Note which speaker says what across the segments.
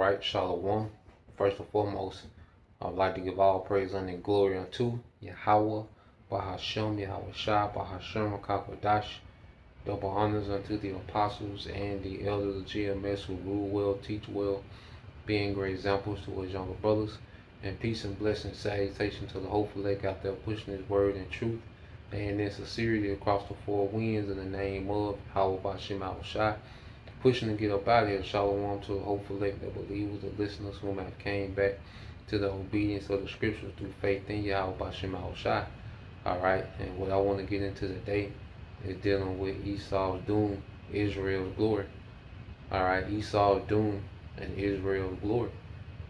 Speaker 1: right, Shalom. First and foremost, I'd like to give all praise and glory unto Yahweh, Bahashem, Yahweh Shah, Bahashem, Kakwadash. Double honors unto the apostles and the elders of GMS who rule well, teach well, being great examples to his younger brothers. And peace and blessing, salutation to the hopeful elect out there pushing his word and truth and in sincerity across the four winds in the name of Yahweh Bashem Shah. Pushing to get up out of here. Shalom to the hopeful elect, the believers, the listeners whom have came back to the obedience of the scriptures through faith in Yahweh Bashem Shah. Alright, and what I want to get into today is dealing with Esau's doom, Israel's glory. Alright, Esau's doom and Israel's glory.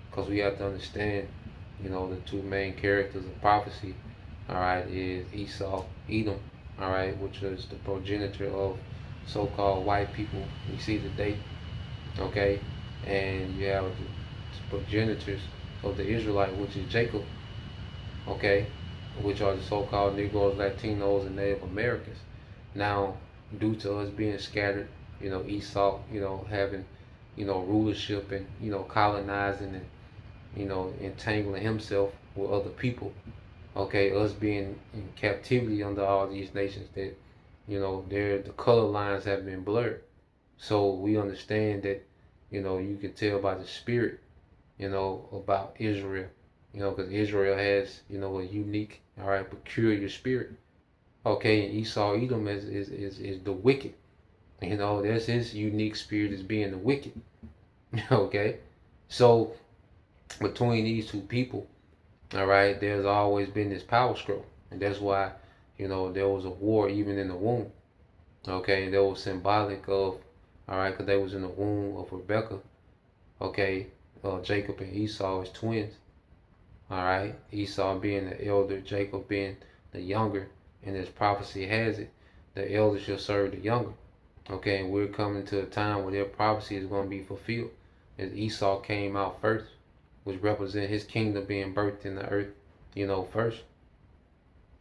Speaker 1: Because we have to understand, the two main characters of prophecy, alright, is Esau, Edom, alright, which is the progenitor of so-called white people we see today, okay, and you have the progenitors of the Israelite, which is Jacob, okay, which are the so-called Negroes, Latinos, and Native Americans. Now, due to us being scattered, Esau, having, rulership and, colonizing and, entangling himself with other people, okay, us being in captivity under all these nations that, the color lines have been blurred. So we understand that, you can tell by the spirit, about Israel, because Israel has, a unique, all right, peculiar spirit. Okay, and Esau, Edom is the wicked. That's his unique spirit as being the wicked. Okay, so between these two people, all right, there's always been this power struggle, and that's why, there was a war even in the womb. Okay, and that was symbolic of, all right, because they was in the womb of Rebecca. Okay, Jacob and Esau as twins. All right, Esau being the elder, Jacob being the younger, and as prophecy has it, the elder shall serve the younger. Okay, and we're coming to a time where their prophecy is going to be fulfilled, as Esau came out first, which represent his kingdom being birthed in the earth, first.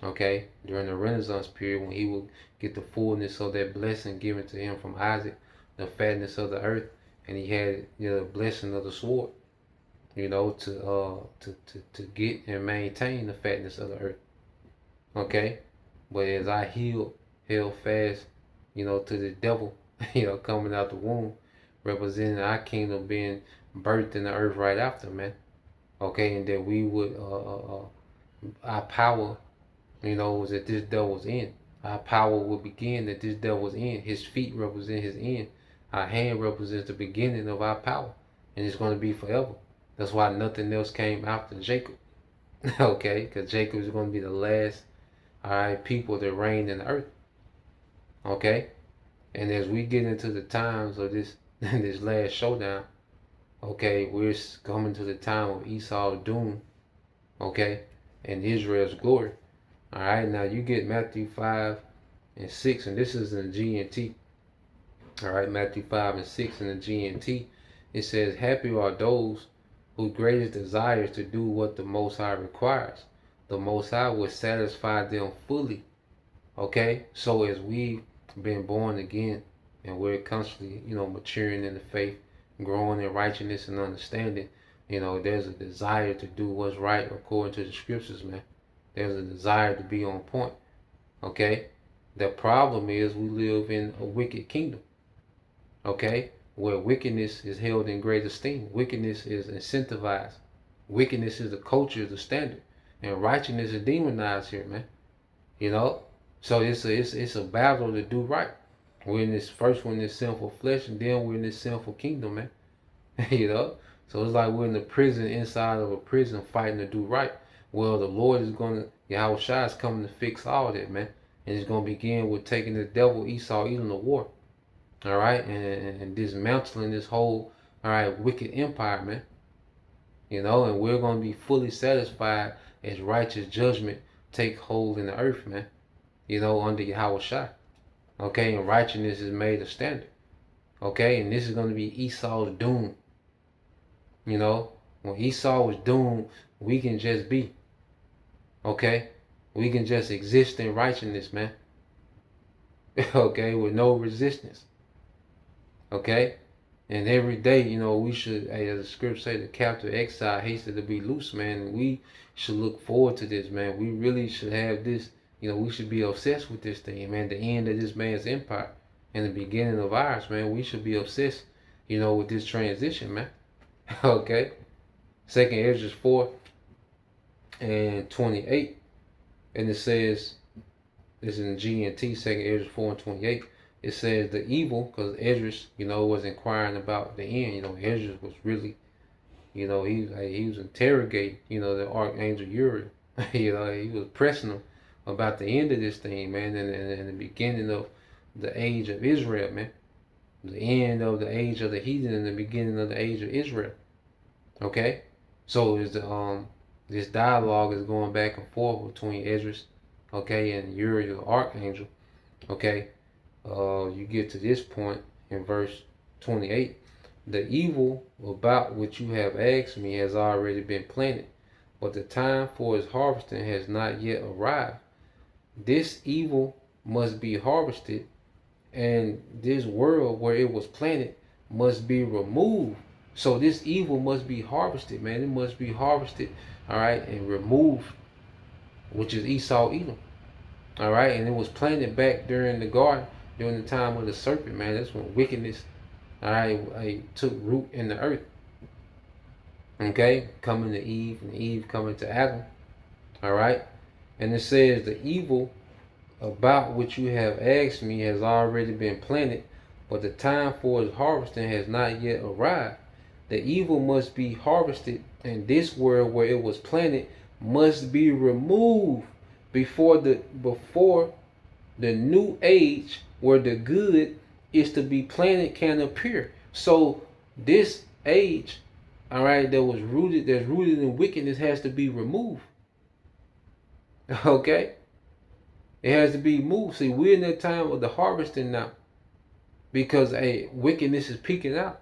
Speaker 1: Okay, during the Renaissance period, when he will get the fullness of that blessing given to him from Isaac, the fatness of the earth, and he had the blessing of the sword, to get and maintain the fatness of the earth. Okay, but as I held fast, to the devil, coming out the womb, representing our kingdom being birthed in the earth right after, man. Okay, and that we would, our power, was that this devil's end. Our power will begin that this devil's end. His feet represent his end. Our hand represents the beginning of our power. And it's going to be forever. That's why nothing else came after Jacob. Okay? Because Jacob is going to be the last, all right, people that reign in the earth. Okay? And as we get into the times of this this last showdown, okay, we're coming to the time of Esau's doom. Okay? And Israel's glory. All right, now you get Matthew 5 and 6, and this is in the GNT. All right, Matthew 5 and 6 in the GNT. It says, happy are those whose greatest desire is to do what the Most High requires. The Most High will satisfy them fully. Okay, so as we've been born again, and we're constantly, maturing in the faith, growing in righteousness and understanding, there's a desire to do what's right according to the scriptures, man. There's a desire to be on point. Okay? The problem is we live in a wicked kingdom. Okay? Where wickedness is held in great esteem. Wickedness is incentivized. Wickedness is the culture, the standard. And righteousness is demonized here, man. So it's a battle to do right. We're in this first one, this sinful flesh, and then we're in this sinful kingdom, man. So it's like we're in the prison, inside of a prison, fighting to do right. Well, the Lord is going to, Yahweh Shai is coming to fix all that, man. And it's going to begin with taking the devil, Esau, Edom to war. All right? And dismantling this whole, all right, wicked empire, man. And we're going to be fully satisfied as righteous judgment take hold in the earth, man. Under Yahweh Shai. Okay? And righteousness is made a standard. Okay? And this is going to be Esau's doom. When Esau was doomed, we can just be. Okay? We can just exist in righteousness, man. Okay? With no resistance. Okay? And every day, we should, as the scripture say, the captive exile hasted to be loose, man. And we should look forward to this, man. We really should have this, we should be obsessed with this thing, man. The end of this man's empire and the beginning of ours, man. We should be obsessed, with this transition, man. Okay. Second Ezra 4 and 28. And it says, this is in GNT, Second Ezra 4 and 28. It says the evil, because Esdras, was inquiring about the end. Esdras was really, he was interrogating, the archangel Uriel. He was pressing him about the end of this thing, man, and the beginning of the age of Israel, man. The end of the age of the heathen and the beginning of the age of Israel. Okay, so is the this dialogue is going back and forth between Esdras, okay, and Uriel, the archangel. Okay, you get to this point in verse 28. The evil about which you have asked me has already been planted, but the time for its harvesting has not yet arrived. This evil must be harvested, and this world where it was planted must be removed. So this evil must be harvested, man. It must be harvested, all right, and removed, which is Esau, Edom, all right. And it was planted back during the garden, during the time of the serpent, man. That's when wickedness, all right, took root in the earth. Okay, coming to Eve, and Eve coming to Adam, all right. And it says the evil about which you have asked me has already been planted, but the time for its harvesting has not yet arrived. The evil must be harvested, and this world where it was planted must be removed before the new age where the good is to be planted can appear. So this age, all right, that's rooted in wickedness has to be removed. Okay? It has to be moved. See, we're in that time of the harvesting now. Because wickedness is peaking out.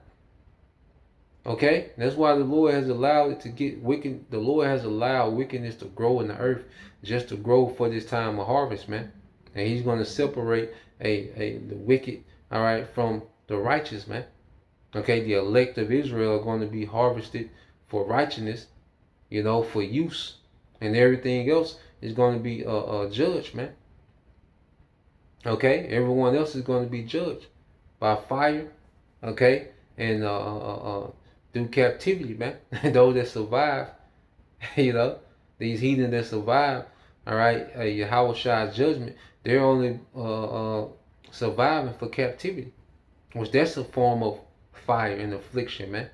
Speaker 1: Okay? That's why the Lord has allowed it to get wicked. The Lord has allowed wickedness to grow in the earth, just to grow for this time of harvest, man. And He's going to separate the wicked, all right, from the righteous, man. Okay, the elect of Israel are going to be harvested for righteousness, for use. And everything else is going to be judged, man. Okay, everyone else is going to be judged by fire, okay, and through captivity, man. Those that survive, these heathen that survive, all right, Yahweh Shai's judgment, they're only surviving for captivity, which that's a form of fire and affliction, man.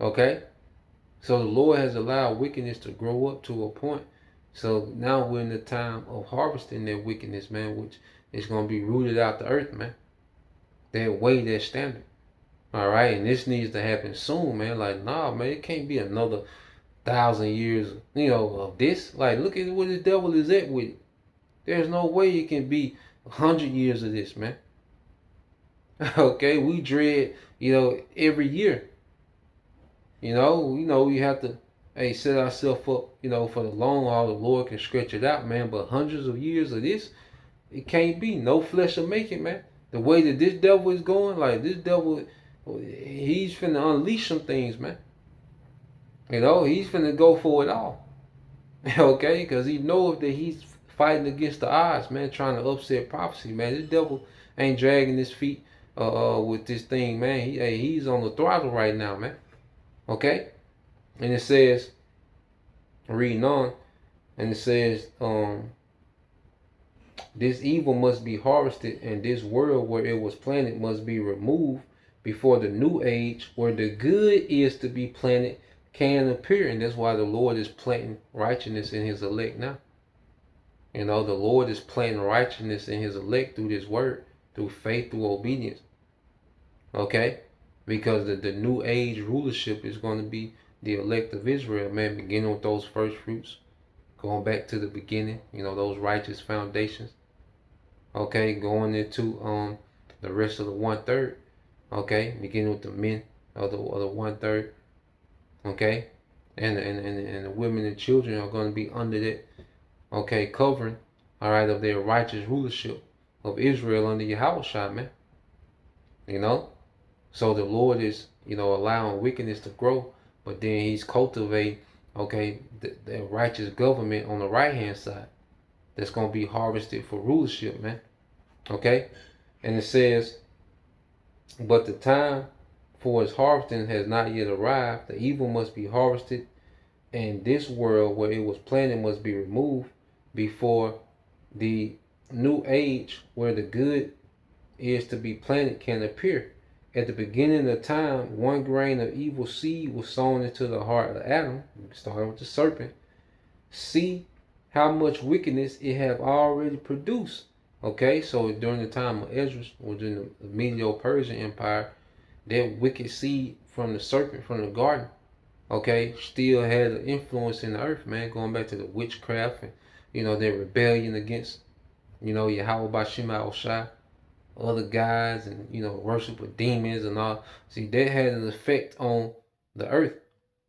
Speaker 1: Okay, so the Lord has allowed wickedness to grow up to a point. So now we're in the time of harvesting that wickedness, man, which is going to be rooted out the earth, man. That way, that standard. All right, and this needs to happen soon, man. Like, nah, man, it can't be another 1,000 years, of this. Like, look at where the devil is at with it. There's no way it can be 100 years of this, man. Okay, we dread, every year. We have to set ourselves up, for the long haul. The Lord can stretch it out, man. But hundreds of years of this, it can't be. No flesh will make it, man. The way that this devil is going, like this devil, he's finna unleash some things, man. He's finna go for it all. Okay, because he knows that he's fighting against the odds, man, trying to upset prophecy, man. This devil ain't dragging his feet with this thing, man. He's on the throttle right now, man. Okay, and it says, reading on, and it says, this evil must be harvested, and this world where it was planted must be removed before the new age where the good is to be planted can appear. And that's why the Lord is planting righteousness in His elect now. The Lord is planting righteousness in His elect through this word, through faith, through obedience. Okay? Because the new age rulership is going to be the elect of Israel, man, beginning with those first fruits, going back to the beginning, those righteous foundations. Okay, going into the rest of the 1/3. Okay, beginning with the men of the 1/3. Okay, and the women and children are going to be under that, okay, covering, all right, of their righteous rulership of Israel under Yahweh Shai, man. So the Lord is, allowing wickedness to grow, but then He's cultivating, okay, the righteous government on the right hand side that's gonna be harvested for rulership, man. Okay, and it says, but the time for its harvesting has not yet arrived. The evil must be harvested, and this world where it was planted must be removed before the new age where the good is to be planted can appear. At the beginning of time, one grain of evil seed was sown into the heart of Adam, starting with the serpent. See how much wickedness it have already produced. Okay, so during the time of Esdras, or during the Medo-Persian Empire, that wicked seed from the serpent from the garden, okay, still had an influence in the earth, man. Going back to the witchcraft and their rebellion against Yahweh Bashim Al-Shai, other guys, and worship of demons and all. See, that had an effect on the earth.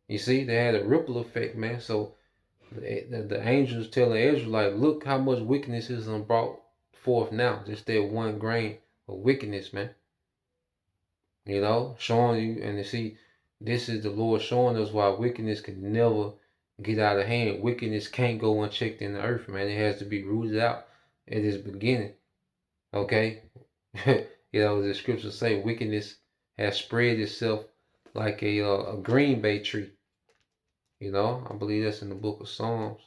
Speaker 1: You see, they had a ripple effect, man. So the angels telling Ezra, like, look how much wickedness is brought forth now. Just that one grain of wickedness, man. Showing you, and you see, this is the Lord showing us why wickedness can never get out of hand. Wickedness can't go unchecked in the earth, man. It has to be rooted out at its beginning. Okay? The scriptures say wickedness has spread itself like a green bay tree. I believe that's in the book of Psalms.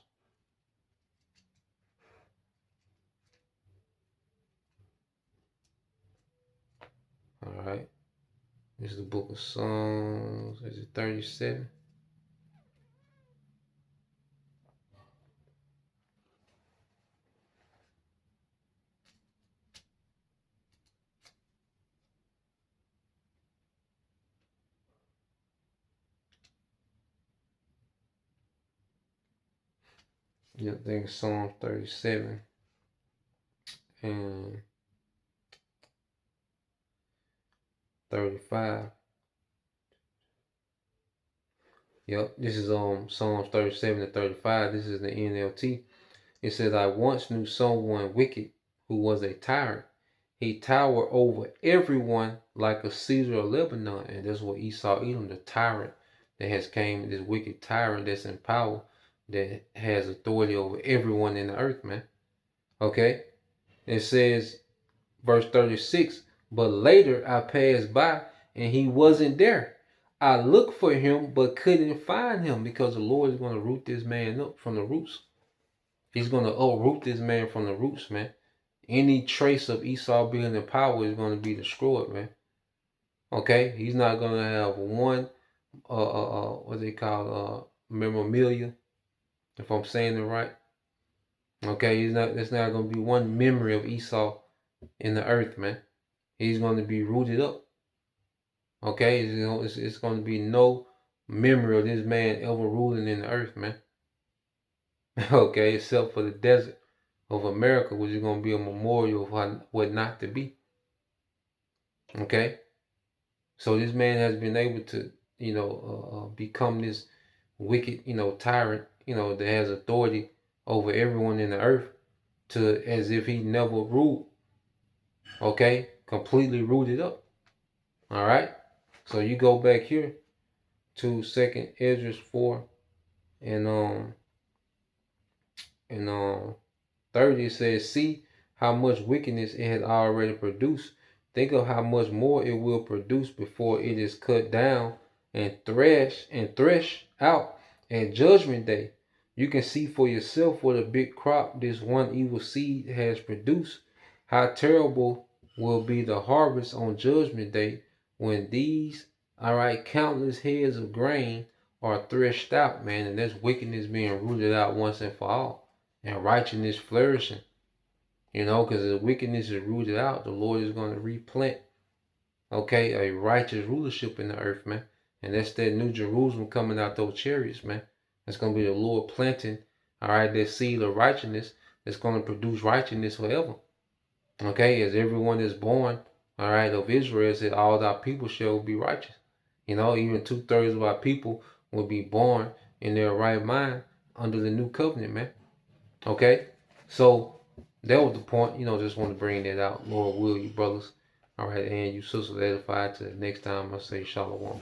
Speaker 1: All right. This is the book of Psalms. Is it 37? Yeah, I think Psalm 37 and 35. Yep, this is Psalms 37 and 35. This is the NLT. It says, I once knew someone wicked who was a tyrant. He towered over everyone like a Caesar of Lebanon. And that's what Esau Edom, the tyrant that has came, this wicked tyrant that's in power, that has authority over everyone in the earth, man. Okay? It says, verse 36, but later I passed by and he wasn't there. I looked for him but couldn't find him, because the Lord is going to root this man up from the roots. He's going to uproot this man from the roots, man. Any trace of Esau being in power is going to be destroyed, man. Okay? He's not going to have one, what they call, memorabilia, if I'm saying it right. Okay? There's not going to be one memory of Esau in the earth, man. He's going to be rooted up. Okay? It's going to be no memory of this man ever ruling in the earth, man. Okay? Except for the desert of America, which is going to be a memorial of what not to be. Okay? So this man has been able to, become this wicked, tyrant, that has authority over everyone in the earth, to as if he never ruled. Okay? Completely rooted up. All right? So you go back here to 2nd Esdras 4 and 30, it says, see how much wickedness it has already produced. Think of how much more it will produce before it is cut down and thresh out at judgment day. You can see for yourself what a big crop this one evil seed has produced. How terrible will be the harvest on judgment day when these, countless heads of grain are threshed out, man, and that's wickedness being rooted out once and for all, and righteousness flourishing. Because the wickedness is rooted out, the Lord is going to replant, okay, a righteous rulership in the earth, man. And that's that new Jerusalem coming out those chariots, man. That's going to be the Lord planting, that seed of righteousness that's going to produce righteousness forever. Okay, as everyone is born, of Israel, said all thy people shall be righteous. Even 2/3 of our people will be born in their right mind under the new covenant, man. Okay, so that was the point. Just want to bring that out. Lord will, you brothers. All right, and you sisters edified. Till the next time, I say shalom.